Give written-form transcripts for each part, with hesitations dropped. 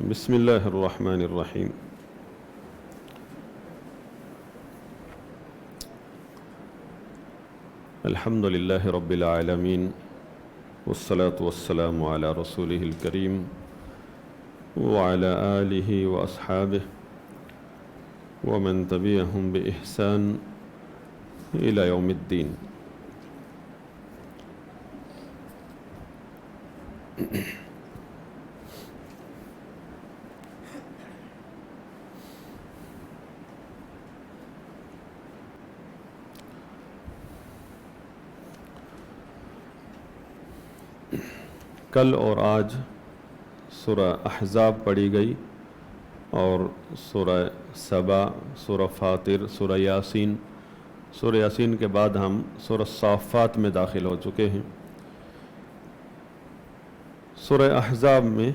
بسم اللہ الرحمن الرحیم۔ الحمد للہ رب العالمین، والصلاة والسلام علی رسولہ الکریم وعلی آلہ واصحابہ ومن تبعہم بإحسان الی یوم الدین۔ کل اور آج سورہ احزاب پڑھی گئی اور سورہ سبا، سورہ فاطر، سورہ یاسین۔ سورہ یاسین کے بعد ہم سورہ صافات میں داخل ہو چکے ہیں۔ سورہ احزاب میں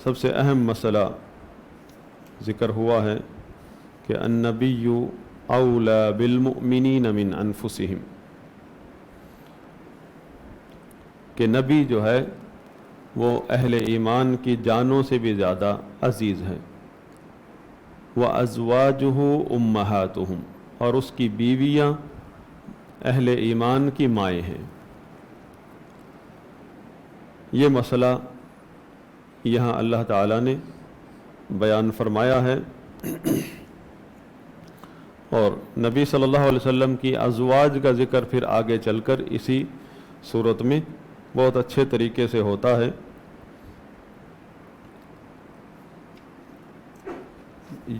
سب سے اہم مسئلہ ذکر ہوا ہے کہ النبی اولی بالمؤمنین من انفسہم، کہ نبی جو ہے وہ اہل ایمان کی جانوں سے بھی زیادہ عزیز ہے۔ وَأَزْوَاجُهُ أُمَّهَاتُهُمْ، اور اس کی بیویاں اہل ایمان کی مائیں ہیں۔ یہ مسئلہ یہاں اللہ تعالیٰ نے بیان فرمایا ہے، اور نبی صلی اللہ علیہ وسلم کی ازواج کا ذکر پھر آگے چل کر اسی صورت میں بہت اچھے طریقے سے ہوتا ہے۔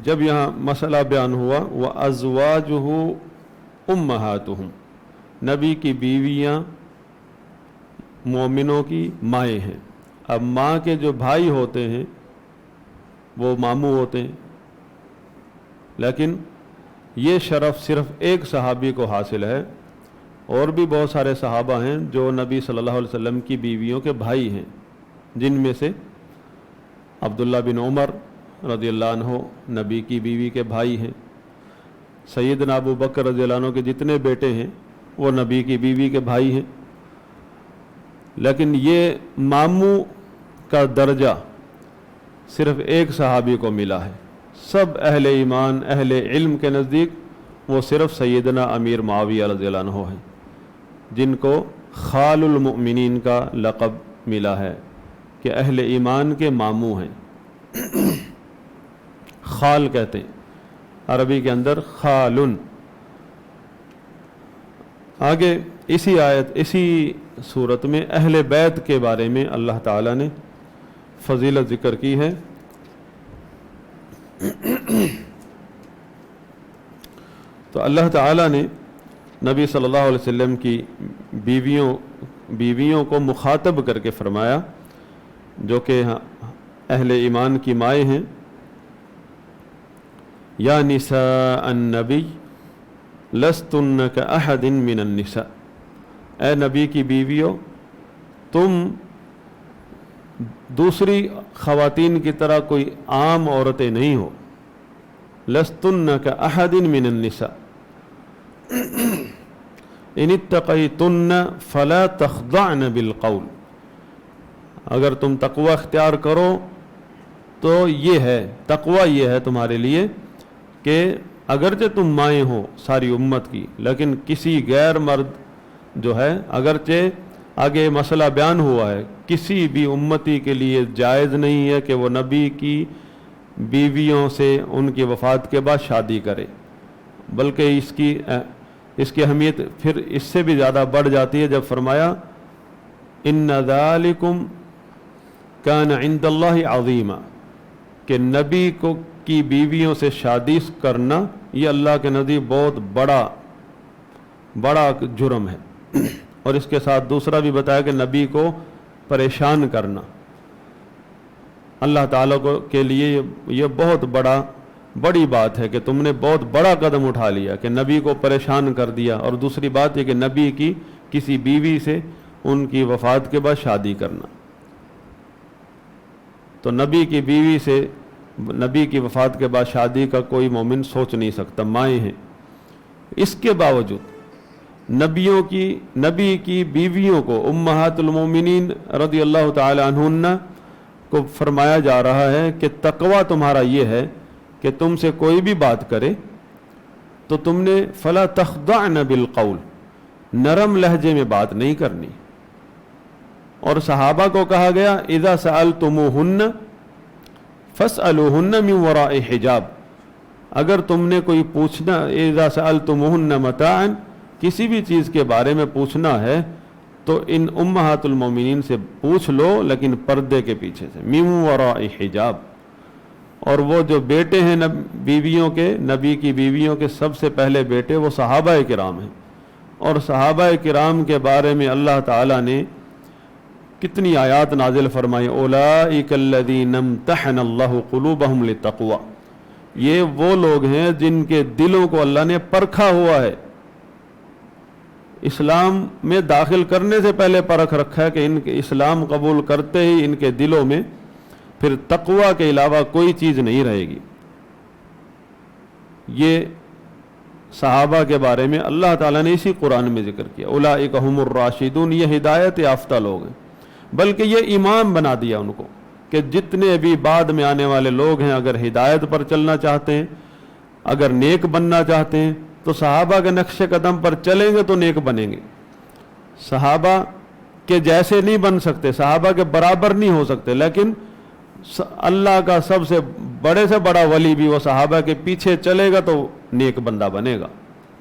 جب یہاں مسئلہ بیان ہوا وَأَزْوَاجُهُ أُمَّهَاتُهُمْ، نبی کی بیویاں مومنوں کی مائیں ہیں۔ اب ماں کے جو بھائی ہوتے ہیں وہ ماموں ہوتے ہیں، لیکن یہ شرف صرف ایک صحابی کو حاصل ہے، اور بھی بہت سارے صحابہ ہیں جو نبی صلی اللہ علیہ وسلم کی بیویوں کے بھائی ہیں، جن میں سے عبداللہ بن عمر رضی اللہ عنہ نبی کی بیوی کے بھائی ہیں۔ سیدنا ابو بکر رضی اللہ عنہ کے جتنے بیٹے ہیں وہ نبی کی بیوی کے بھائی ہیں، لیکن یہ ماموں کا درجہ صرف ایک صحابی کو ملا ہے۔ سب اہل ایمان، اہل علم کے نزدیک وہ صرف سیدنا امیر معاویہ رضی اللہ عنہ ہیں، جن کو خال المؤمنین کا لقب ملا ہے، کہ اہل ایمان کے ماموں ہیں۔ خال کہتے ہیں عربی کے اندر، خالن۔ آگے اسی آیت، اسی صورت میں اہل بیت کے بارے میں اللہ تعالیٰ نے فضیلت ذکر کی ہے۔ تو اللہ تعالیٰ نے نبی صلی اللہ علیہ وسلم کی بیویوں کو مخاطب کر کے فرمایا، جو کہ اہل ایمان کی مائیں ہیں، یا نساء النبی لستن کاحد من النساء، اے نبی کی بیویوں تم دوسری خواتین کی طرح کوئی عام عورتیں نہیں ہو۔ لستن کاحد من النساء ان اتقیتن فلا تخضعن بالقول، اگر تم تقوی اختیار کرو تو یہ ہے تقوی، یہ ہے تمہارے لیے کہ اگرچہ تم مائیں ہو ساری امت کی، لیکن کسی غیر مرد جو ہے، اگرچہ آگے مسئلہ بیان ہوا ہے، کسی بھی امتی کے لیے جائز نہیں ہے کہ وہ نبی کی بیویوں سے ان کی وفات کے بعد شادی کرے، بلکہ اس کی اہمیت پھر اس سے بھی زیادہ بڑھ جاتی ہے جب فرمایا ان ذالکم کان عند اللہ عظیما، کہ نبی کی بیویوں سے شادی کرنا یہ اللہ کے نزدیک بہت بڑا جرم ہے۔ اور اس کے ساتھ دوسرا بھی بتایا کہ نبی کو پریشان کرنا اللہ تعالیٰ کے لیے یہ بہت بڑی بات ہے، کہ تم نے بہت بڑا قدم اٹھا لیا کہ نبی کو پریشان کر دیا۔ اور دوسری بات یہ کہ نبی کی کسی بیوی سے ان کی وفات کے بعد شادی کرنا، تو نبی کی بیوی سے نبی کی وفات کے بعد شادی کا کوئی مومن سوچ نہیں سکتا، مائیں ہیں۔ اس کے باوجود نبی کی بیویوں کو امہات المومنین رضی اللہ تعالی عنہن کو فرمایا جا رہا ہے کہ تقوی تمہارا یہ ہے کہ تم سے کوئی بھی بات کرے تو تم نے فلا تخضعن بالقول، نرم لہجے میں بات نہیں کرنی. اور صحابہ کو کہا گیا اذا سألتموہن فاسألوہن من وراء حجاب، اگر تم نے کوئی پوچھنا، اذا سألتموہن متاعا، کسی بھی چیز کے بارے میں پوچھنا ہے تو ان امہات المومنین سے پوچھ لو، لیکن پردے کے پیچھے سے، من وراء حجاب. اور وہ جو بیٹے ہیں بیویوں کے، نبی کی بیویوں کے سب سے پہلے بیٹے وہ صحابہ کرام ہیں. اور صحابہ کرام کے بارے میں اللہ تعالیٰ نے کتنی آیات نازل فرمائی، اولئک الذین امتحن اللہ قلوبہم للتقوی، یہ وہ لوگ ہیں جن کے دلوں کو اللہ نے پرکھا ہوا ہے. اسلام میں داخل کرنے سے پہلے پرکھ رکھا ہے کہ ان کے اسلام قبول کرتے ہی ان کے دلوں میں پھر تقوی کے علاوہ کوئی چیز نہیں رہے گی. یہ صحابہ کے بارے میں اللہ تعالیٰ نے اسی قرآن میں ذکر کیا، اولئک هم الراشدون، یہ ہدایت یافتہ لوگ ہیں. بلکہ یہ امام بنا دیا ان کو کہ جتنے بھی بعد میں آنے والے لوگ ہیں اگر ہدایت پر چلنا چاہتے ہیں، اگر نیک بننا چاہتے ہیں تو صحابہ کے نقش قدم پر چلیں گے تو نیک بنیں گے. صحابہ کے جیسے نہیں بن سکتے، صحابہ کے برابر نہیں ہو سکتے، لیکن اللہ کا سب سے بڑا ولی بھی وہ صحابہ کے پیچھے چلے گا تو نیک بندہ بنے گا.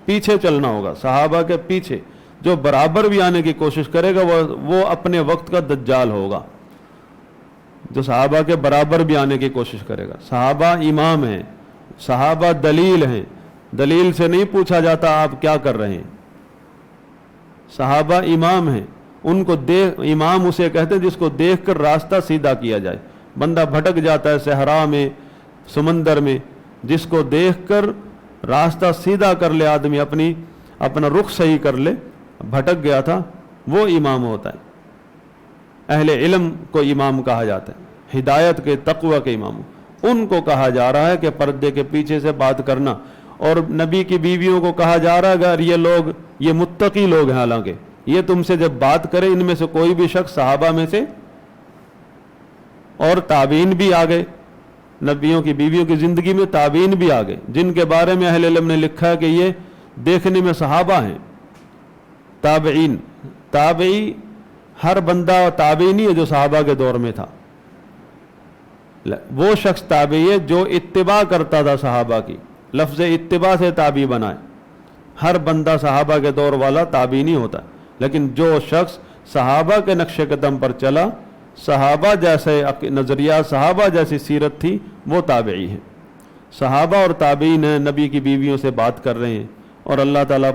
پیچھے چلنا ہوگا صحابہ کے پیچھے. جو برابر بھی آنے کی کوشش کرے گا وہ اپنے وقت کا دجال ہوگا، جو صحابہ کے برابر بھی آنے کی کوشش کرے گا. صحابہ امام ہیں، صحابہ دلیل ہیں، دلیل سے نہیں پوچھا جاتا آپ کیا کر رہے ہیں. صحابہ امام ہیں، ان کو امام اسے کہتے ہیں جس کو دیکھ کر راستہ سیدھا کیا جائے. بندہ بھٹک جاتا ہے صحرا میں، سمندر میں، جس کو دیکھ کر راستہ سیدھا کر لے آدمی، اپنا رخ صحیح کر لے، بھٹک گیا تھا، وہ امام ہوتا ہے. اہل علم کو امام کہا جاتا ہے، ہدایت کے، تقوی کے امام. ان کو کہا جا رہا ہے کہ پردے کے پیچھے سے بات کرنا. اور نبی کی بیویوں کو کہا جا رہا ہے اگر یہ متقی لوگ ہیں، حالانکہ یہ تم سے جب بات کرے ان میں سے کوئی بھی شخص صحابہ میں سے اور تابعین بھی آ گئے، نبیوں کی بیویوں کی زندگی میں تابعین بھی آ گئے جن کے بارے میں اہل علم نے لکھا ہے کہ یہ دیکھنے میں صحابہ ہیں. تابعی ہر بندہ تابعی نہیں ہے جو صحابہ کے دور میں تھا، وہ شخص تابعی ہے جو اتباع کرتا تھا صحابہ کی، لفظ اتباع سے تابعی بنائے. ہر بندہ صحابہ کے دور والا تابعی نہیں ہوتا، لیکن جو شخص صحابہ کے نقش قدم پر چلا، صحابہ جیسے نظریہ، صحابہ جیسی سیرت تھی، وہ تابعی ہیں. صحابہ اور تابعین ہیں، نبی کی بیویوں سے بات کر رہے ہیں. اور اللہ تعالیٰ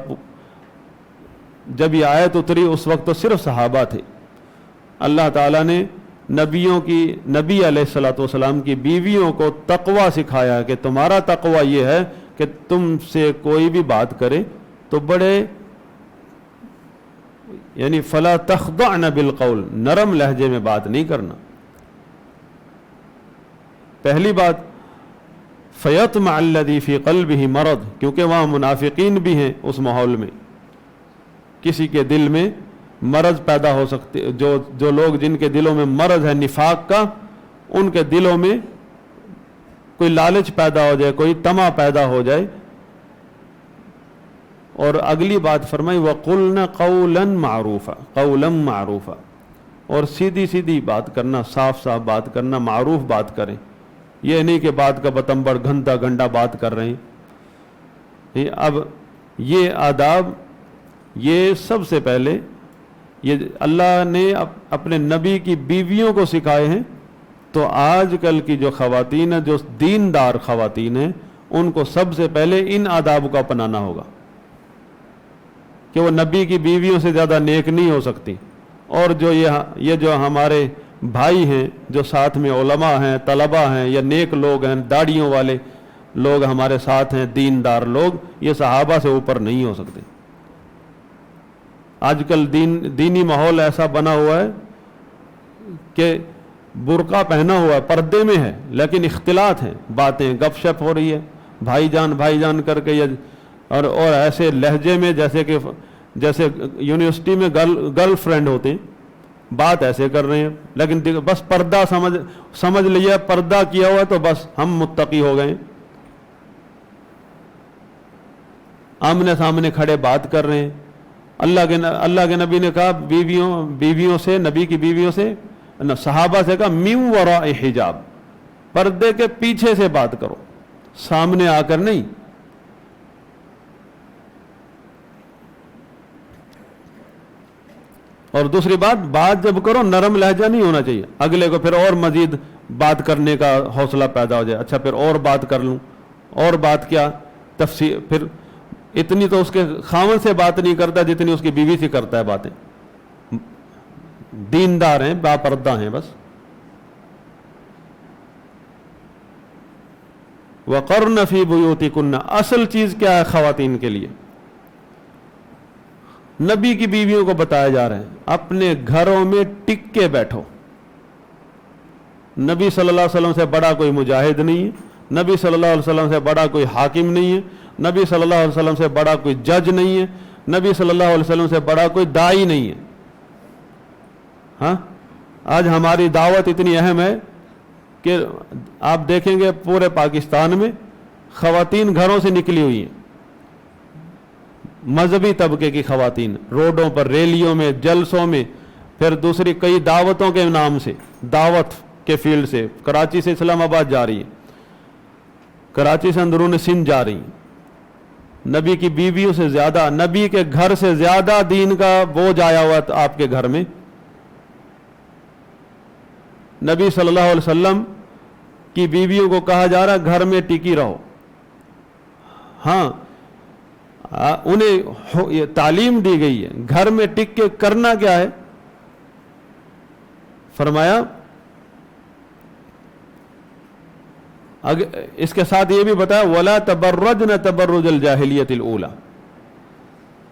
جب یہ آیت اتری اس وقت تو صرف صحابہ تھے. اللہ تعالیٰ نے نبی علیہ الصلوۃ والسلام کی بیویوں کو تقوی سکھایا کہ تمہارا تقوی یہ ہے کہ تم سے کوئی بھی بات کرے تو بڑے یعنی فلا تخضعن بالقول، نرم لہجے میں بات نہیں کرنا. پہلی بات فیطمع الذی فی قلبہ مرض، کیونکہ وہاں منافقین بھی ہیں اس ماحول میں. کسی کے دل میں مرض پیدا ہو سکتے، جو لوگ جن کے دلوں میں مرض ہے نفاق کا، ان کے دلوں میں کوئی لالچ پیدا ہو جائے، کوئی طمع پیدا ہو جائے. اور اگلی بات فرمائی وَقُلْنَ قَوْلًا مَعْرُوفًا، قَوْلًا مَعْرُوفًا، اور سیدھی بات کرنا، صاف بات کرنا، معروف بات کریں. یہ نہیں کہ بات کا بتمبڑ گھنٹا بات کر رہے ہیں. اب یہ آداب، یہ سب سے پہلے یہ اللہ نے اپنے نبی کی بیویوں کو سکھائے ہیں. تو آج کل کی جو خواتین ہیں، جو دیندار خواتین ہیں، ان کو سب سے پہلے ان آداب کو اپنانا ہوگا کہ وہ نبی کی بیویوں سے زیادہ نیک نہیں ہو سکتی. اور جو یہ جو ہمارے بھائی ہیں، جو ساتھ میں علماء ہیں، طلباء ہیں، یا نیک لوگ ہیں، داڑھیوں والے لوگ ہمارے ساتھ ہیں، دیندار لوگ، یہ صحابہ سے اوپر نہیں ہو سکتے. آج کل دینی ماحول ایسا بنا ہوا ہے کہ برقع پہنا ہوا ہے، پردے میں ہے، لیکن اختلاط ہیں، باتیں گپ شپ ہو رہی ہے، بھائی جان کر کے، اور ایسے لہجے میں جیسے کہ جیسے یونیورسٹی میں گرل فرینڈ ہوتے ہیں، بات ایسے کر رہے ہیں، لیکن بس پردہ سمجھ لیا، پردہ کیا ہوا تو بس ہم متقی ہو گئے، آمنے سامنے کھڑے بات کر رہے ہیں۔ اللہ کے نبی نے کہا بیویوں سے، نبی کی بیویوں سے، صحابہ سے کہا من وراء حجاب، پردے کے پیچھے سے بات کرو، سامنے آ کر نہیں۔ اور دوسری بات جب کرو نرم لہجہ نہیں ہونا چاہیے، اگلے کو پھر اور مزید بات کرنے کا حوصلہ پیدا ہو جائے، اچھا پھر اور بات کر لوں، اور بات کیا تفسیر، پھر اتنی تو اس کے خاوند سے بات نہیں کرتا جتنی اس کی بیوی سے کرتا ہے باتیں، دیندار ہیں، باپردہ ہیں بس۔ وَقَرْنَ فِي بُيُوتِكُنَّ، اصل چیز کیا ہے خواتین کے لیے؟ نبی کی بیویوں کو بتایا جا رہا ہے اپنے گھروں میں ٹک کے بیٹھو۔ نبی صلی اللہ علیہ وسلم سے بڑا کوئی مجاہد نہیں ہے، نبی صلی اللہ علیہ وسلم سے بڑا کوئی حاکم نہیں ہے، نبی صلی اللہ علیہ وسلم سے بڑا کوئی جج نہیں ہے، نبی صلی اللہ علیہ وسلم سے بڑا کوئی داعی نہیں ہے۔ ہاں، آج ہماری دعوت اتنی اہم ہے کہ آپ دیکھیں گے پورے پاکستان میں خواتین گھروں سے نکلی ہوئی ہیں، مذہبی طبقے کی خواتین، روڈوں پر، ریلیوں میں، جلسوں میں، پھر دوسری کئی دعوتوں کے نام سے، دعوت کے فیلڈ سے، کراچی سے اسلام آباد جا رہی ہیں، کراچی سے اندرون سندھ جا رہی ہیں، نبی کی بیویوں سے زیادہ، نبی کے گھر سے زیادہ دین کا بوجھ آیا ہوا آپ کے گھر میں۔ نبی صلی اللہ علیہ وسلم کی بیویوں کو کہا جا رہا گھر میں ٹکی رہو۔ ہاں، انہیں یہ تعلیم دی گئی ہے گھر میں ٹک کے کرنا کیا ہے۔ فرمایا اس کے ساتھ یہ بھی بتایا وَلَا تَبَرَّجْنَ تَبَرُّجَ الْجَاهِلِيَّةِ الْأُولَى،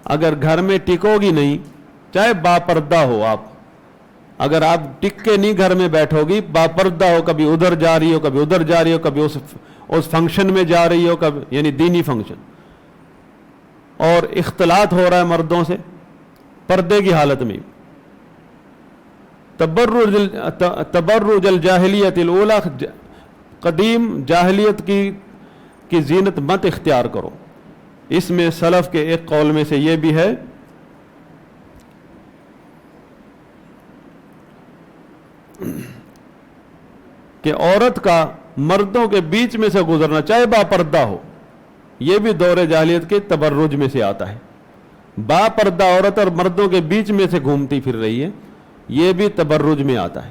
اگر گھر میں ٹکو گی نہیں، چاہے باپردہ ہو آپ، اگر آپ ٹک کے نہیں گھر میں بیٹھو گی، باپردہ ہو، کبھی ادھر جا رہی ہو، کبھی ادھر جا رہی ہو، کبھی اس فنکشن میں جا رہی ہو، کبھی یعنی دینی فنکشن، اور اختلاط ہو رہا ہے مردوں سے پردے کی حالت میں، تبرج الجاہلیت الاولیٰ، قدیم جاہلیت کی زینت مت اختیار کرو۔ اس میں سلف کے ایک قول میں سے یہ بھی ہے کہ عورت کا مردوں کے بیچ میں سے گزرنا، چاہے باپردہ ہو، یہ بھی دور جاہلیت کے تبرج میں سے آتا ہے۔ باپردہ عورت اور مردوں کے بیچ میں سے گھومتی پھر رہی ہے، یہ بھی تبرج میں آتا ہے،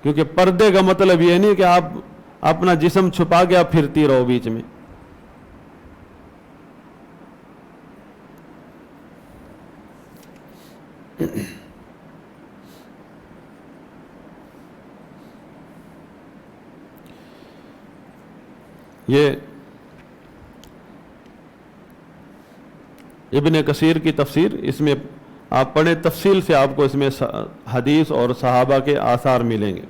کیونکہ پردے کا مطلب یہ نہیں کہ آپ اپنا جسم چھپا کے آپ پھرتی رہو بیچ میں۔ یہ ابن کثیر کی تفسیر، اس میں آپ پڑھیں تفصیل سے، آپ کو اس میں حدیث اور صحابہ کے آثار ملیں گے۔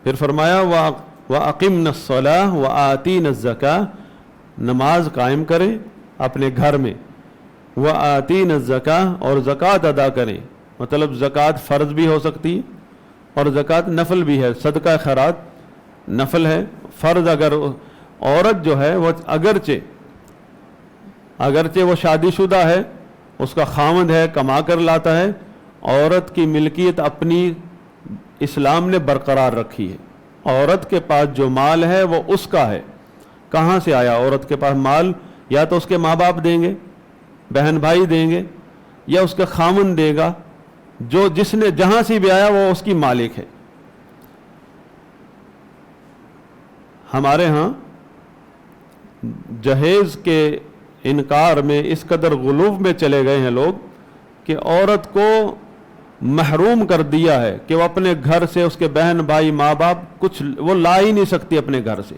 پھر فرمایا وَأَقِمْنَ الصَّلَاةَ وَآتِينَ الزَّكَاةَ، نماز قائم کریں اپنے گھر میں، وَآتِينَ الزَّكَاةَ، اور زکوٰۃ ادا کریں، مطلب زکوٰۃ فرض بھی ہو سکتی ہے اور زکوٰۃ نفل بھی ہے، صدقہ خیرات نفل ہے، فرض اگر عورت جو ہے وہ اگرچہ وہ شادی شدہ ہے، اس کا خاوند ہے، کما کر لاتا ہے، عورت کی ملکیت اپنی اسلام نے برقرار رکھی ہے۔ عورت کے پاس جو مال ہے وہ اس کا ہے۔ کہاں سے آیا عورت کے پاس مال؟ یا تو اس کے ماں باپ دیں گے، بہن بھائی دیں گے، یا اس کا خاوند دے گا، جس نے جہاں سے بھی آیا وہ اس کی مالک ہے۔ ہمارے ہاں جہیز کے انکار میں اس قدر غلو میں چلے گئے ہیں لوگ کہ عورت کو محروم کر دیا ہے کہ وہ اپنے گھر سے، اس کے بہن بھائی ماں باپ کچھ وہ لا ہی نہیں سکتی اپنے گھر سے۔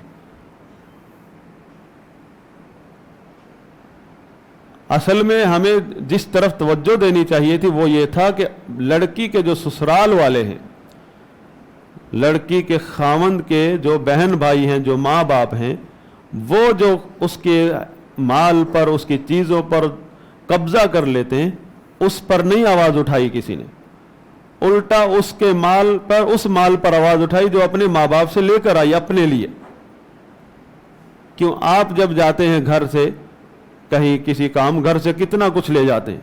اصل میں ہمیں جس طرف توجہ دینی چاہیے تھی وہ یہ تھا کہ لڑکی کے جو سسرال والے ہیں لڑکی کے خاوند کے جو بہن بھائی ہیں، جو ماں باپ ہیں، وہ جو اس کے مال پر، اس کی چیزوں پر قبضہ کر لیتے ہیں، اس پر نہیں آواز اٹھائی کسی نے، الٹا اس کے مال پر، اس مال پر آواز اٹھائی جو اپنے ماں باپ سے لے کر آئی اپنے لیے۔ کیوں؟ آپ جب جاتے ہیں گھر سے کہیں کسی کام، گھر سے کتنا کچھ لے جاتے ہیں،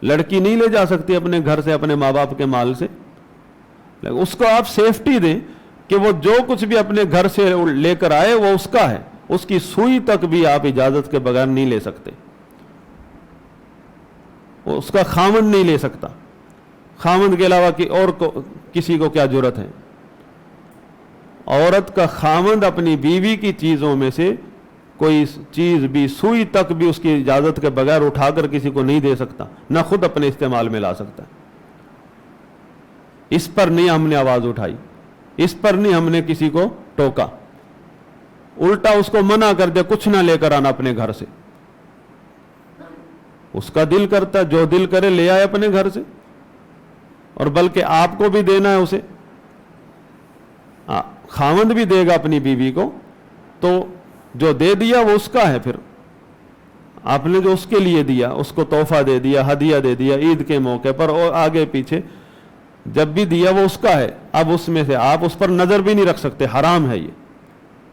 لڑکی نہیں لے جا سکتی اپنے گھر سے اپنے ماں باپ کے مال سے، لیکن اس کو آپ سیفٹی دیں کہ وہ جو کچھ بھی اپنے گھر سے لے کر آئے وہ اس کا ہے، اس کی سوئی تک بھی آپ اجازت کے بغیر نہیں لے سکتے، وہ اس کا خاوند نہیں لے سکتا، خاوند کے علاوہ اور کسی کو کیا جرت ہے؟ عورت کا خاوند اپنی بیوی کی چیزوں میں سے کوئی چیز بھی، سوئی تک بھی اس کی اجازت کے بغیر اٹھا کر کسی کو نہیں دے سکتا، نہ خود اپنے استعمال میں لا سکتا۔ اس پر نہیں ہم نے آواز اٹھائی، اس پر نہیں ہم نے کسی کو ٹوکا، الٹا اس کو منع کر دیا کچھ نہ لے کر آنا اپنے گھر سے، اس کا دل کرتا ہے جو دل کرے لے آئے اپنے گھر سے، اور بلکہ آپ کو بھی دینا ہے اسے، خاوند بھی دے گا اپنی بیوی کو، تو جو دے دیا وہ اس کا ہے، پھر آپ نے جو اس کے لیے دیا، اس کو تحفہ دے دیا، ہدیہ دے دیا عید کے موقع پر، اور آگے پیچھے جب بھی دیا وہ اس کا ہے، اب اس میں سے آپ اس پر نظر بھی نہیں رکھ سکتے، حرام ہے یہ،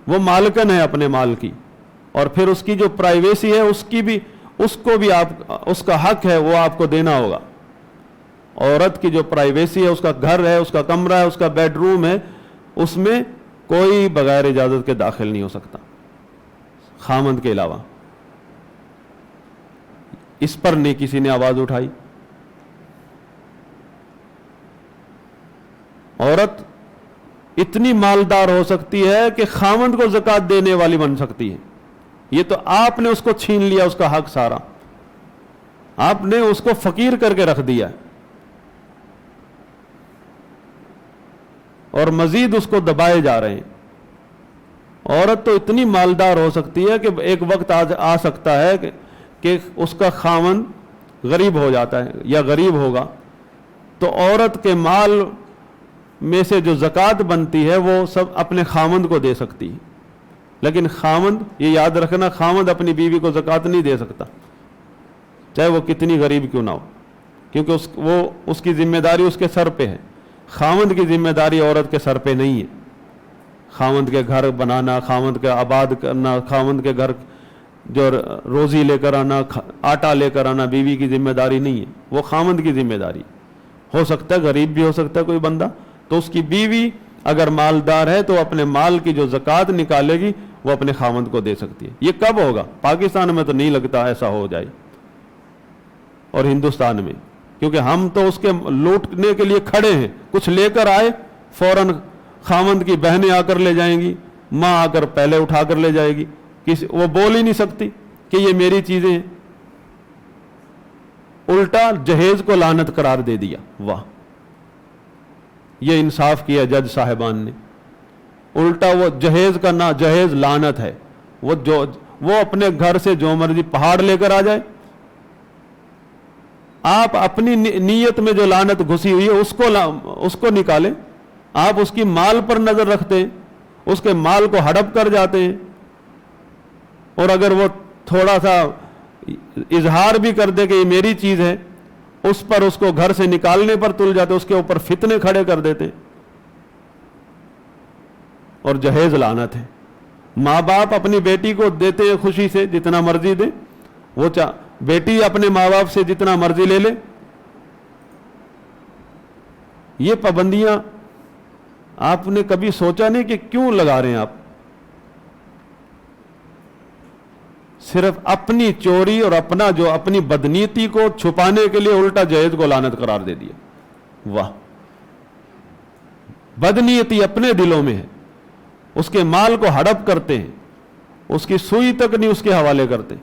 وہ مالکن ہے اپنے مال کی، اور پھر اس کی جو پرائیویسی ہے اس کو بھی آپ، اس کا حق ہے وہ آپ کو دینا ہوگا۔ عورت کی جو پرائیویسی ہے، اس کا گھر ہے، اس کا کمرہ ہے، اس کا بیڈ روم ہے، اس میں کوئی بغیر اجازت کے داخل نہیں ہو سکتا خاوند کے علاوہ۔ اس پر نہیں کسی نے آواز اٹھائی۔ عورت اتنی مالدار ہو سکتی ہے کہ خاوند کو زکوٰۃ دینے والی بن سکتی ہے، یہ تو آپ نے اس کو چھین لیا، اس کا حق سارا آپ نے اس کو فقیر کر کے رکھ دیا، اور مزید اس کو دبائے جا رہے ہیں۔ عورت تو اتنی مالدار ہو سکتی ہے کہ ایک وقت آ سکتا ہے کہ اس کا خاوند غریب ہو جاتا ہے یا غریب ہوگا، تو عورت کے مال میں سے جو زکوٰۃ بنتی ہے وہ سب اپنے خاوند کو دے سکتی ہے، لیکن خاوند، یہ یاد رکھنا، خاوند اپنی بیوی کو زکوٰۃ نہیں دے سکتا، چاہے وہ کتنی غریب کیوں نہ ہو، کیونکہ اس کی ذمہ داری اس کے سر پہ ہے۔ خاوند کی ذمہ داری عورت کے سر پہ نہیں ہے، خاوند کے گھر بنانا، خاوند کے آباد کرنا، خاوند کے گھر جو روزی لے کر آنا، آٹا لے کر آنا، بیوی کی ذمہ داری نہیں ہے، وہ خاوند کی ذمہ داری۔ ہو سکتا ہے غریب بھی ہو سکتا ہے کوئی بندہ، تو اس کی بیوی اگر مالدار ہے تو اپنے مال کی جو زکوٰۃ نکالے گی وہ اپنے خاوند کو دے سکتی ہے۔ یہ کب ہوگا؟ پاکستان میں تو نہیں لگتا ایسا ہو جائے، اور ہندوستان میں، کیونکہ ہم تو اس کے لوٹنے کے لیے کھڑے ہیں، کچھ لے کر آئے فوراً خاوند کی بہنیں آ کر لے جائیں گی، ماں آ کر پہلے اٹھا کر لے جائے گی، وہ بول ہی نہیں سکتی کہ یہ میری چیزیں ہیں، الٹا جہیز کو لعنت قرار دے دیا۔ واہ، یہ انصاف کیا جج صاحبان نے، الٹا وہ جہیز کا نہ جہیز لعنت ہے، وہ اپنے گھر سے جو مرضی پہاڑ لے کر آ جائے، آپ اپنی نیت میں جو لعنت گھسی ہوئی ہے اس کو نکالیں، آپ اس کی مال پر نظر رکھتے ہیں، اس کے مال کو ہڑپ کر جاتے ہیں، اور اگر وہ تھوڑا سا اظہار بھی کر دے کہ یہ میری چیز ہے، اس پر اس کو گھر سے نکالنے پر تل جاتے، اس کے اوپر فتنے کھڑے کر دیتے، اور جہیز لعنت ہے۔ ماں باپ اپنی بیٹی کو دیتے ہیں خوشی سے، جتنا مرضی دے، وہ بیٹی اپنے ماں باپ سے جتنا مرضی لے لے، یہ پابندیاں آپ نے کبھی سوچا نہیں کہ کیوں لگا رہے ہیں آپ؟ صرف اپنی چوری اور اپنی بدنیتی کو چھپانے کے لیے الٹا جہیز کو لعنت قرار دے دیا۔ واہ، بدنیتی اپنے دلوں میں ہے، اس کے مال کو ہڑپ کرتے ہیں، اس کی سوئی تک نہیں اس کے حوالے کرتے،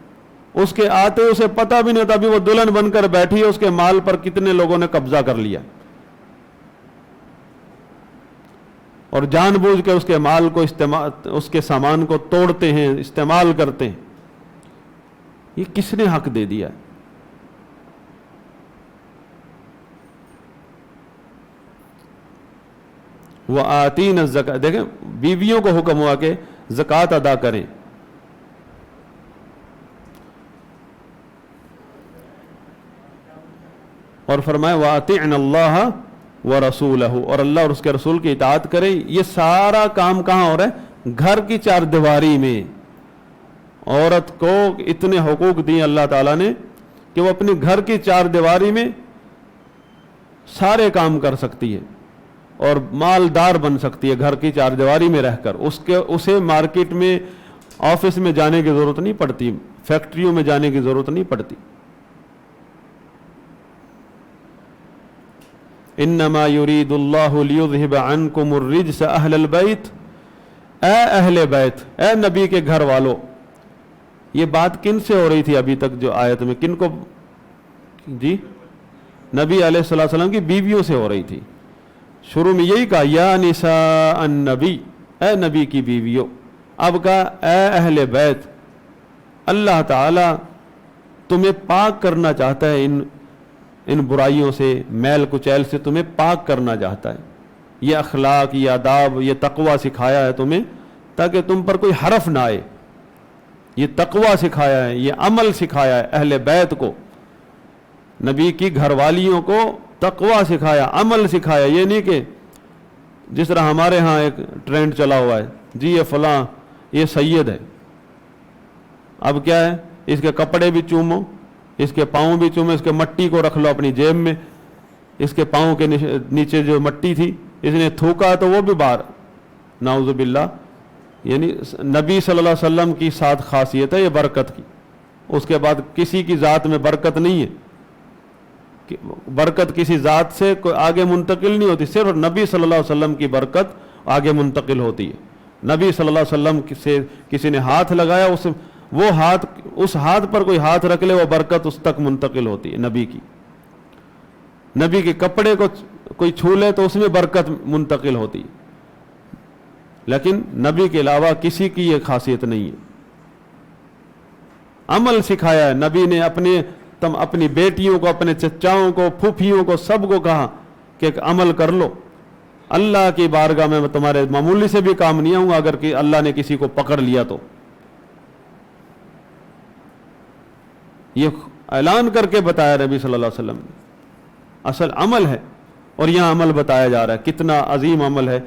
اس کے آتے اسے پتہ بھی نہیں ہوتا ابھی وہ دلہن بن کر بیٹھی ہے، اس کے مال پر کتنے لوگوں نے قبضہ کر لیا، اور جان بوجھ کے اس کے مال کو اس کے سامان کو توڑتے ہیں، استعمال کرتے ہیں۔ یہ کس نے حق دے دیا ہے؟ وآتین الزکات، دیکھیں بیویوں کو حکم ہوا کہ زکوٰۃ ادا کریں. اور فرمایا وَأَطِعْنَ اللَّهَ وَرَسُولَهُ، اور اللہ اور اس کے رسول کی اطاعت کریں. یہ سارا کام کہاں ہو رہا ہے؟ گھر کی چار دیواری میں. عورت کو اتنے حقوق دیے اللہ تعالیٰ نے کہ وہ اپنے گھر کی چار دیواری میں سارے کام کر سکتی ہے اور مالدار بن سکتی ہے گھر کی چار دیواری میں رہ کر. اسے مارکیٹ میں، آفس میں جانے کی ضرورت نہیں پڑتی، فیکٹریوں میں جانے کی ضرورت نہیں پڑتی. انما یرید اللہ لیذہب عنکم الرجس اہل البیت، اے اہل بیت، اے نبی کے گھر والو. یہ بات کن سے ہو رہی تھی ابھی تک جو آیت میں؟ کن کو؟ جی نبی علیہ الصلوۃ والسلام کی بیویوں سے ہو رہی تھی. شروع میں یہی کہا یا نساء النبی، اے نبی کی بیویوں. اب کہا اے اہل بیت. اللہ تعالی تمہیں پاک کرنا چاہتا ہے ان برائیوں سے، میل کچیل سے تمہیں پاک کرنا چاہتا ہے. یہ اخلاق، یہ آداب، یہ تقوی سکھایا ہے تمہیں تاکہ تم پر کوئی حرف نہ آئے. یہ تقوی سکھایا ہے، یہ عمل سکھایا ہے اہل بیت کو، نبی کی گھر والیوں کو تقوی سکھایا، عمل سکھایا. یہ نہیں کہ جس طرح ہمارے ہاں ایک ٹرینڈ چلا ہوا ہے، جی یہ فلاں یہ سید ہے، اب کیا ہے اس کے کپڑے بھی چومو، اس کے پاؤں بھی چومو، اس کے مٹی کو رکھ لو اپنی جیب میں، اس کے پاؤں کے نیچے جو مٹی تھی اس نے تھوکا تو وہ بھی باہر، نعوذ باللہ. یعنی نبی صلی اللہ علیہ وسلم کی ساتھ خاصیت ہے یہ برکت کی. اس کے بعد کسی کی ذات میں برکت نہیں ہے، برکت کسی ذات سے کوئی آگے منتقل نہیں ہوتی، صرف نبی صلی اللہ علیہ وسلم کی برکت آگے منتقل ہوتی ہے. نبی صلی اللہ علیہ وسلم سے کسی نے ہاتھ لگایا، اس ہاتھ پر کوئی ہاتھ رکھ لے وہ برکت اس تک منتقل ہوتی ہے نبی کی. نبی کے کپڑے کو کوئی چھو لے تو اس میں برکت منتقل ہوتی ہے. لیکن نبی کے علاوہ کسی کی یہ خاصیت نہیں ہے. عمل سکھایا ہے نبی نے، اپنی بیٹیوں کو، اپنے چچاؤں کو، پھوپھیوں کو، سب کو کہا کہ ایک عمل کر لو. اللہ کی بارگاہ میں تمہارے معمولی سے بھی کام نہیں آؤں گا اگر کہ اللہ نے کسی کو پکڑ لیا تو. یہ اعلان کر کے بتایا نبی صلی اللہ علیہ وسلم نے. اصل عمل ہے اور یہاں عمل بتایا جا رہا ہے. کتنا عظیم عمل ہے،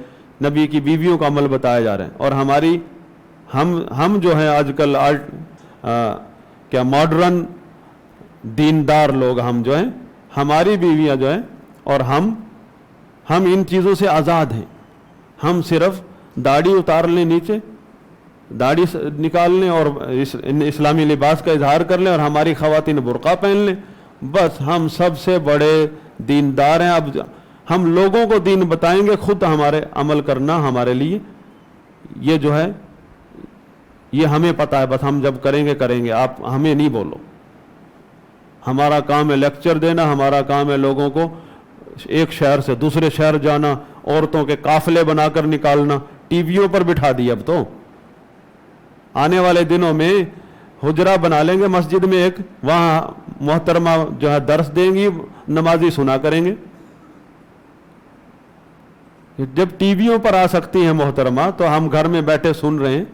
نبی کی بیویوں کا عمل بتایا جا رہا ہے. اور ہم جو ہیں آج کل کیا ماڈرن دیندار لوگ، ہم جو ہیں، ہماری بیویاں جو ہیں اور ہم ان چیزوں سے آزاد ہیں. ہم صرف داڑھی اتار لیں، نیچے داڑھی نکال لیں اور اسلامی لباس کا اظہار کر لیں، اور ہماری خواتین برقع پہن لیں، بس ہم سب سے بڑے دیندار ہیں. اب ہم لوگوں کو دین بتائیں گے، خود ہمارے عمل کرنا ہمارے لیے یہ جو ہے یہ ہمیں پتہ ہے، بس ہم جب کریں گے، آپ ہمیں نہیں بولو. ہمارا کام ہے لیکچر دینا، ہمارا کام ہے لوگوں کو ایک شہر سے دوسرے شہر جانا، عورتوں کے قافلے بنا کر نکالنا. ٹی ویوں پر بٹھا دی. اب تو آنے والے دنوں میں حجرہ بنا لیں گے مسجد میں ایک، وہاں محترمہ جو ہے درس دیں گی، نمازی سنا کریں گے. جب ٹی ویوں پر آ سکتی ہیں محترمہ تو ہم گھر میں بیٹھے سن رہے ہیں،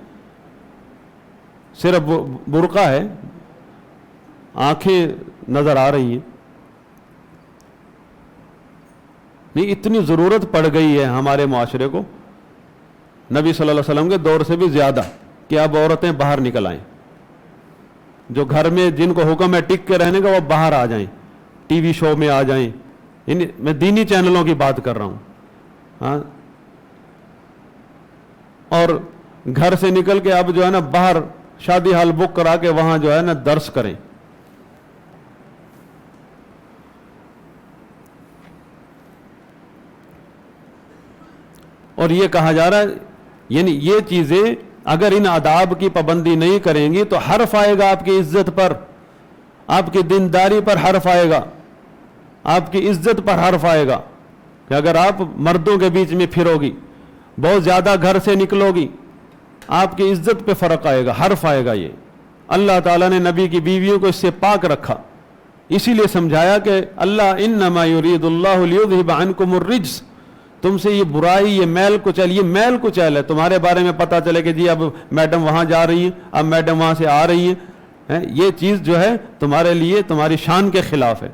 صرف برقع ہے، آنکھیں نظر آ رہی ہیں. نہیں، اتنی ضرورت پڑ گئی ہے ہمارے معاشرے کو نبی صلی اللہ علیہ وسلم کے دور سے بھی زیادہ کہ اب عورتیں باہر نکل آئیں. جو گھر میں جن کو حکم ہے ٹک کے رہنے کا وہ باہر آ جائیں، ٹی وی شو میں آ جائیں. میں دینی چینلوں کی بات کر رہا ہوں. ہاں، اور گھر سے نکل کے اب جو ہے نا باہر شادی ہال بک کرا کے وہاں جو ہے نا درس کریں. اور یہ کہا جا رہا ہے یعنی یہ چیزیں اگر ان آداب کی پابندی نہیں کریں گی تو حرف آئے گا آپ کی عزت پر، آپ کی دینداری پر حرف آئے گا، آپ کی عزت پر حرف آئے گا. کہ اگر آپ مردوں کے بیچ میں پھرو گی، بہت زیادہ گھر سے نکلو گی، آپ کی عزت پہ فرق آئے گا، حرف آئے گا. یہ اللہ تعالیٰ نے نبی کی بیویوں کو اس سے پاک رکھا، اسی لیے سمجھایا کہ اللہ انما یرید اللہ لیذہب عنکم الرجس، تم سے یہ برائی، یہ میل کچیل ہے، تمہارے بارے میں پتہ چلے کہ جی اب میڈم وہاں جا رہی ہیں، اب میڈم وہاں سے آ رہی ہیں، یہ چیز جو ہے تمہارے لیے تمہاری شان کے خلاف ہے۔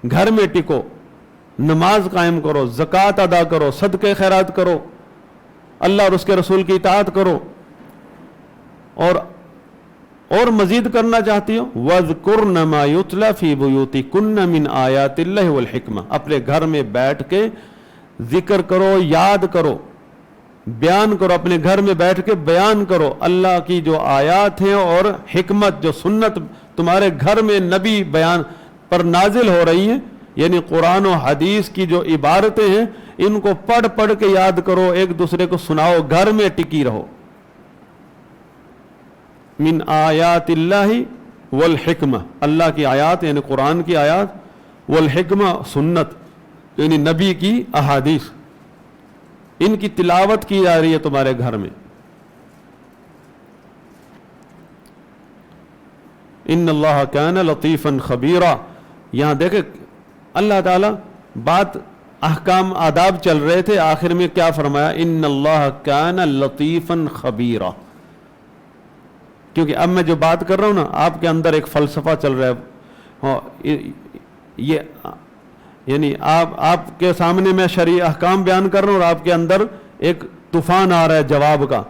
گھر میں ٹکو، نماز قائم کرو، زکوٰۃ ادا کرو، صدقے خیرات کرو، اللہ اور اس کے رسول کی اطاعت کرو، اور مزید کرنا چاہتی ہو وَاذْكُرْنَ مَا يُتْلَى فِي بُيُوتِكُنَّ مِنْ آيَاتِ اللَّهِ وَالْحِكْمَةِ، اپنے گھر میں بیٹھ کے ذکر کرو، یاد کرو، بیان کرو، اپنے گھر میں بیٹھ کے بیان کرو اللہ کی جو آیات ہیں اور حکمت، جو سنت تمہارے گھر میں نبی بیان پر نازل ہو رہی ہیں، یعنی قرآن و حدیث کی جو عبارتیں ہیں ان کو پڑھ پڑھ کے یاد کرو، ایک دوسرے کو سناؤ، گھر میں ٹکی رہو۔ من آیات اللہ والحکمہ، اللہ کی آیات یعنی قرآن کی آیات، والحکمہ سنت یعنی نبی کی احادیث، ان کی تلاوت کی جا رہی ہے تمہارے گھر میں۔ ان اللہ کان لطیفا خبیرا، یہاں دیکھیں اللہ تعالیٰ بات احکام آداب چل رہے تھے، آخر میں کیا فرمایا؟ ان اللہ کان لطیفا خبیرا، کیونکہ اب میں جو بات کر رہا ہوں نا آپ کے اندر ایک فلسفہ چل رہا ہے، یہ یعنی آپ کے سامنے میں شرعی احکام بیان کر رہا ہوں اور آپ کے اندر ایک طوفان آ رہا ہے جواب کا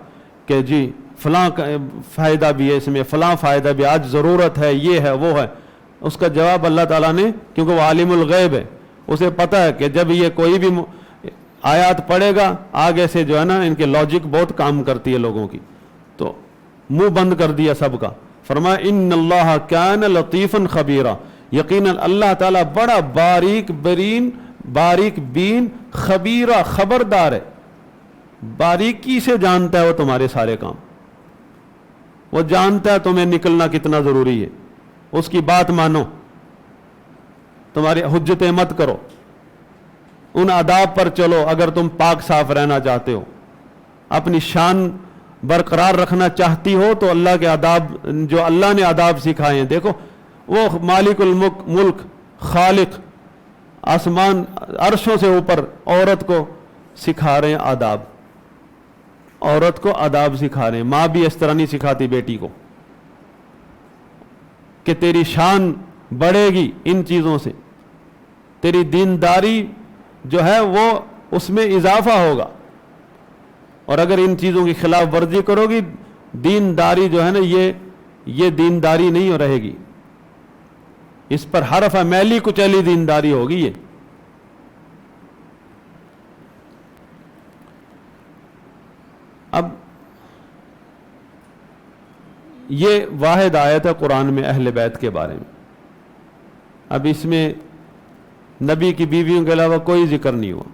کہ جی فلاں فائدہ بھی ہے اس میں، فلاں فائدہ بھی، آج ضرورت ہے، یہ ہے وہ ہے۔ اس کا جواب اللہ تعالیٰ نے، کیونکہ وہ عالم الغیب ہے، اسے پتہ ہے کہ جب یہ کوئی بھی آیات پڑھے گا آگے سے جو ہے نا ان کے لاجک بہت کام کرتی ہے لوگوں کی، تو منہ بند کر دیا سب کا۔ فرمایا ان اللہ کان لطیفا خبیرا، یقیناً اللہ تعالیٰ بڑا باریک بین خبیرہ، خبردار ہے، باریکی سے جانتا ہے وہ تمہارے سارے کام، وہ جانتا ہے تمہیں نکلنا کتنا ضروری ہے، اس کی بات مانو، تمہاری حجتیں مت کرو، ان آداب پر چلو اگر تم پاک صاف رہنا چاہتے ہو، اپنی شان برقرار رکھنا چاہتی ہو تو اللہ کے آداب، جو اللہ نے آداب سکھائے ہیں، دیکھو وہ مالک الملک خالق آسمان عرشوں سے اوپر عورت کو سکھا رہے ہیں آداب، عورت کو آداب سکھا رہے ہیں۔ ماں بھی اس طرح نہیں سکھاتی بیٹی کو کہ تیری شان بڑھے گی ان چیزوں سے، تیری دینداری جو ہے وہ اس میں اضافہ ہوگا، اور اگر ان چیزوں کی خلاف ورزی کرو گی دینداری جو ہے نا یہ دینداری نہیں رہے گی، اس پر حرف ہے، میلی کچیلی دینداری ہوگی یہ۔ اب یہ واحد آیت ہے قرآن میں اہل بیت کے بارے میں، اب اس میں نبی کی بیویوں کے علاوہ کوئی ذکر نہیں ہوا۔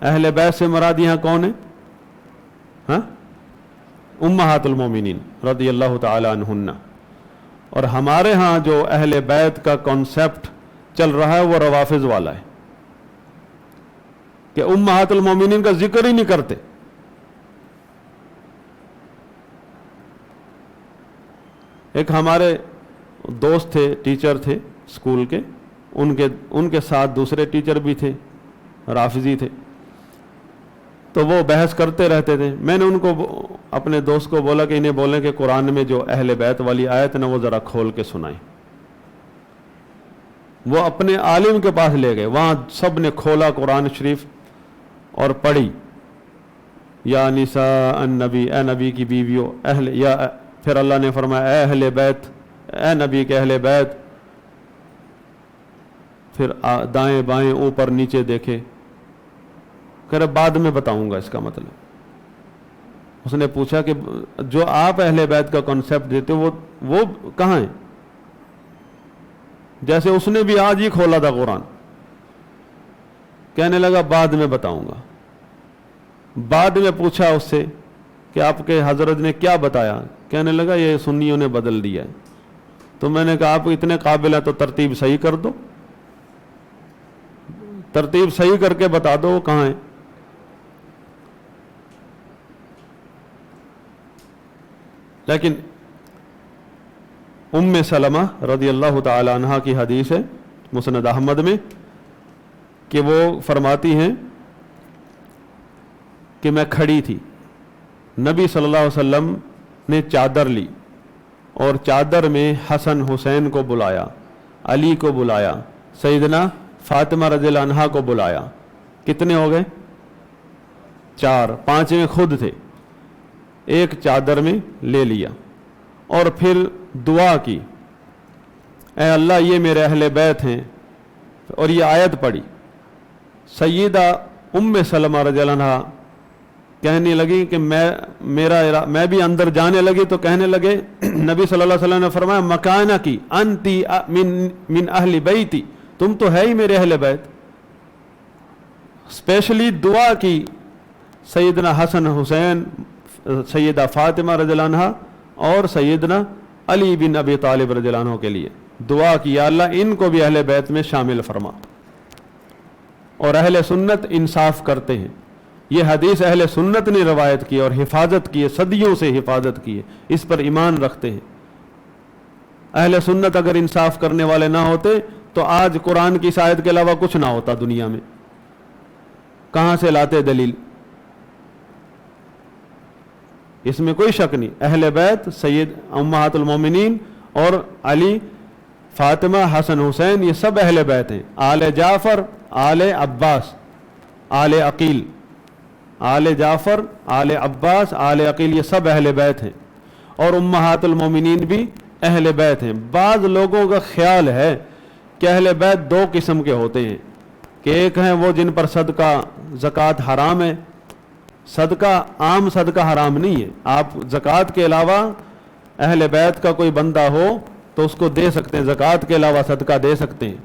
اہل بیت سے مراد یہاں کون ہے؟ ہاں، امہات المومنین رضی اللہ تعالی عنہن۔ اور ہمارے ہاں جو اہل بیت کا کانسیپٹ چل رہا ہے وہ روافض والا ہے کہ امہات المومنین کا ذکر ہی نہیں کرتے۔ ایک ہمارے دوست تھے، ٹیچر تھے اسکول کے، ان کے ساتھ دوسرے ٹیچر بھی تھے، رافضی تھے، تو وہ بحث کرتے رہتے تھے۔ میں نے ان کو، اپنے دوست کو بولا کہ انہیں بولیں کہ قرآن میں جو اہل بیت والی آیت نا وہ ذرا کھول کے سنائیں۔ وہ اپنے عالم کے پاس لے گئے، وہاں سب نے کھولا قرآن شریف اور پڑھی، یا نساء النبی، اے نبی کی بیویوں، پھر اللہ نے فرمایا اے اہل بیت، اے نبی کے اہل بیت، پھر دائیں بائیں اوپر نیچے دیکھے، کہ بعد میں بتاؤں گا اس کا مطلب۔ اس نے پوچھا کہ جو آپ اہل بیت کا کانسیپٹ دیتے ہو وہ کہاں ہیں؟ جیسے اس نے بھی آج ہی کھولا تھا قرآن، کہنے لگا بعد میں بتاؤں گا۔ بعد میں پوچھا اس سے کہ آپ کے حضرت نے کیا بتایا؟ کہنے لگا یہ سنیوں نے بدل دیا ہے۔ تو میں نے کہا آپ اتنے قابل ہیں تو ترتیب صحیح کر دو، ترتیب صحیح کر کے بتا دو وہ کہاں ہیں۔ لیکن ام سلمہ رضی اللہ تعالی عنہا کی حدیث ہے، مسند احمد میں کہ وہ فرماتی ہیں کہ میں کھڑی تھی، نبی صلی اللہ علیہ وسلم نے چادر لی اور چادر میں حسن حسین کو بلایا، علی کو بلایا، سیدنا فاطمہ رضی اللہ عنہا کو بلایا. کتنے ہو گئے؟ 4. 5ویں خود تھے. ایک چادر میں لے لیا اور پھر دعا کی، اے اللہ یہ میرے اہل بیت ہیں، اور یہ آیت پڑھی. سیدہ ام سلمہ رضی اللہ عنہا کہنے لگی کہ میں بھی اندر جانے لگی تو کہنے لگے، نبی صلی اللہ علیہ وسلم نے فرمایا مکانہ کی انتی من اہل بیتی، تم تو ہے ہی میرے اہل بیت. اسپیشلی دعا کی سیدنا حسن حسین، سیدہ فاطمہ رضی اللہ عنہا اور سیدنا علی بن ابی طالب رضی اللہ عنہ کے لیے دعا کی، یا اللہ ان کو بھی اہل بیت میں شامل فرما. اور اہل سنت انصاف کرتے ہیں. یہ حدیث اہل سنت نے روایت کی اور حفاظت کی ہے، صدیوں سے حفاظت کی ہے، اس پر ایمان رکھتے ہیں. اہل سنت اگر انصاف کرنے والے نہ ہوتے تو آج قرآن کی آیت کے علاوہ کچھ نہ ہوتا دنیا میں. کہاں سے لاتے دلیل؟ اس میں کوئی شک نہیں. اہل بیت سید امہات المومنین اور علی، فاطمہ، حسن حسین، یہ سب اہل بیت ہیں. آل جعفر، آل عباس، آل عقیل، آل جعفر، آل عباس، آل عقیل، یہ سب اہل بیت ہیں. اور امہات المومنین بھی اہل بیت ہیں. بعض لوگوں کا خیال ہے کہ اہل بیت 2 قسم کے ہوتے ہیں، کہ ایک ہیں وہ جن پر صدقہ زکوٰۃ حرام ہے. صدقہ عام صدقہ حرام نہیں ہے، آپ زکوٰۃ کے علاوہ اہل بیت کا کوئی بندہ ہو تو اس کو دے سکتے ہیں، زکوٰۃ کے علاوہ صدقہ دے سکتے ہیں،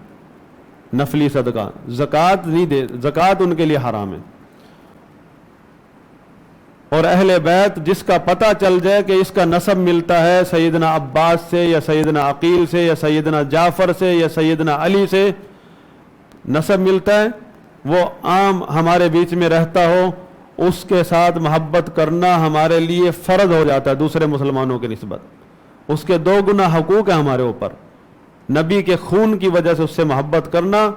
نفلی صدقہ. زکوٰۃ نہیں دے، زکوٰۃ ان کے لیے حرام ہے. اور اہل بیت جس کا پتہ چل جائے کہ اس کا نسب ملتا ہے سیدنا عباس سے یا سیدنا عقیل سے یا سیدنا جعفر سے یا سیدنا علی سے نسب ملتا ہے، وہ عام ہمارے بیچ میں رہتا ہو، اس کے ساتھ محبت کرنا ہمارے لیے فرض ہو جاتا ہے دوسرے مسلمانوں کے نسبت. اس کے 2 گنا حقوق ہیں ہمارے اوپر. نبی کے خون کی وجہ سے اس سے محبت کرنا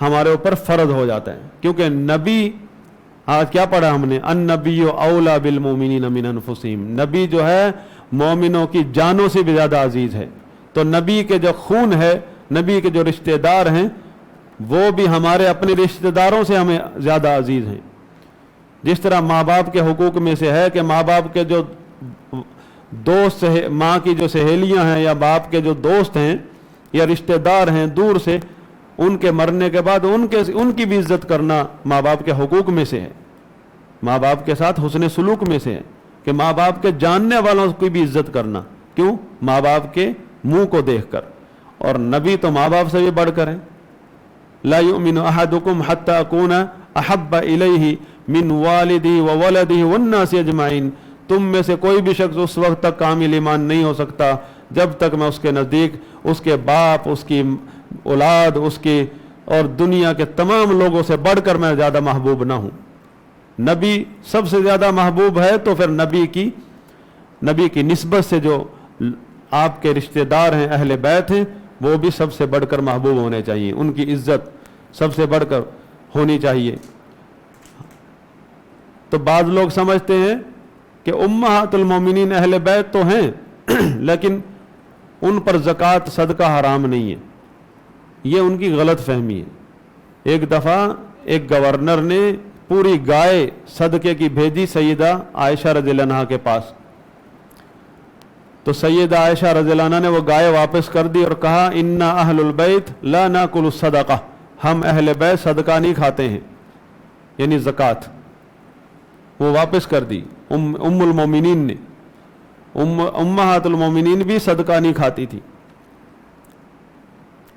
ہمارے اوپر فرض ہو جاتا ہے، کیونکہ نبی، آج کیا پڑھا ہم نے، النبی اولا بالمؤمنین من انفسہم، نبی جو ہے مومنوں کی جانوں سے بھی زیادہ عزیز ہے. تو نبی کے جو خون ہے، نبی کے جو رشتہ دار ہیں، وہ بھی ہمارے اپنے رشتہ داروں سے ہمیں زیادہ عزیز ہیں. جس طرح ماں باپ کے حقوق میں سے ہے کہ ماں باپ کے جو دوست، ماں کی جو سہیلیاں ہیں یا باپ کے جو دوست ہیں یا رشتہ دار ہیں دور سے، ان کے مرنے کے بعد ان کی بھی عزت کرنا ماں باپ کے حقوق میں سے ہے. ماں باپ کے ساتھ حسن سلوک میں سے ہے کہ ماں باپ کے جاننے والوں کی بھی عزت کرنا. کیوں؟ ماں باپ کے منہ کو دیکھ کر. اور نبی تو ماں باپ سے بھی بڑھ کر ہیں. لا یؤمن احدکم حتی اکون احب الیہ من والدی و ولدی والناس اجمعین، تم میں سے کوئی بھی شخص اس وقت تک کامل ایمان نہیں ہو سکتا جب تک میں اس کے نزدیک اس کے باپ، اس کی اولاد، اس کی اور دنیا کے تمام لوگوں سے بڑھ کر میں زیادہ محبوب نہ ہوں. نبی سب سے زیادہ محبوب ہے تو پھر نبی کی نسبت سے جو آپ کے رشتہ دار ہیں، اہل بیت ہیں، وہ بھی سب سے بڑھ کر محبوب ہونے چاہیے. ان کی عزت سب سے بڑھ کر ہونی چاہیے. تو بعض لوگ سمجھتے ہیں کہ امہات المومنین اہل بیت تو ہیں لیکن ان پر زکوٰۃ صدقہ حرام نہیں ہے. یہ ان کی غلط فہمی ہے. ایک دفعہ ایک گورنر نے پوری گائے صدقے کی بھیجی سیدہ عائشہ رضی اللہ عنہا کے پاس. تو سیدہ عائشہ رضی اللہ عنہ نے وہ گائے واپس کر دی اور کہا انا اہل البیت لا ناکل الصدقہ، ہم اہل بیت صدقہ نہیں کھاتے ہیں، یعنی زکوٰۃ. وہ واپس کر دی. ام المومنین نے، امہات المومنین بھی صدقہ نہیں کھاتی تھی،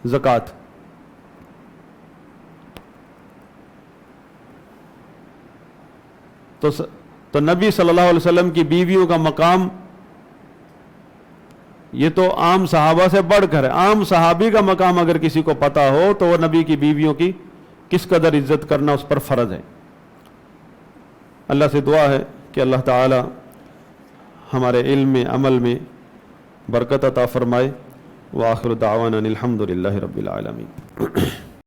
زکوٰۃ. تو نبی صلی اللہ علیہ وسلم کی بیویوں کا مقام یہ تو عام صحابہ سے بڑھ کر ہے. عام صحابی کا مقام اگر کسی کو پتا ہو تو وہ نبی کی بیویوں کی کس قدر عزت کرنا اس پر فرض ہے. اللہ سے دعا ہے کہ اللہ تعالی ہمارے علم میں، عمل میں برکت عطا فرمائے. وآخر دعوانا الحمد للہ رب العالمین.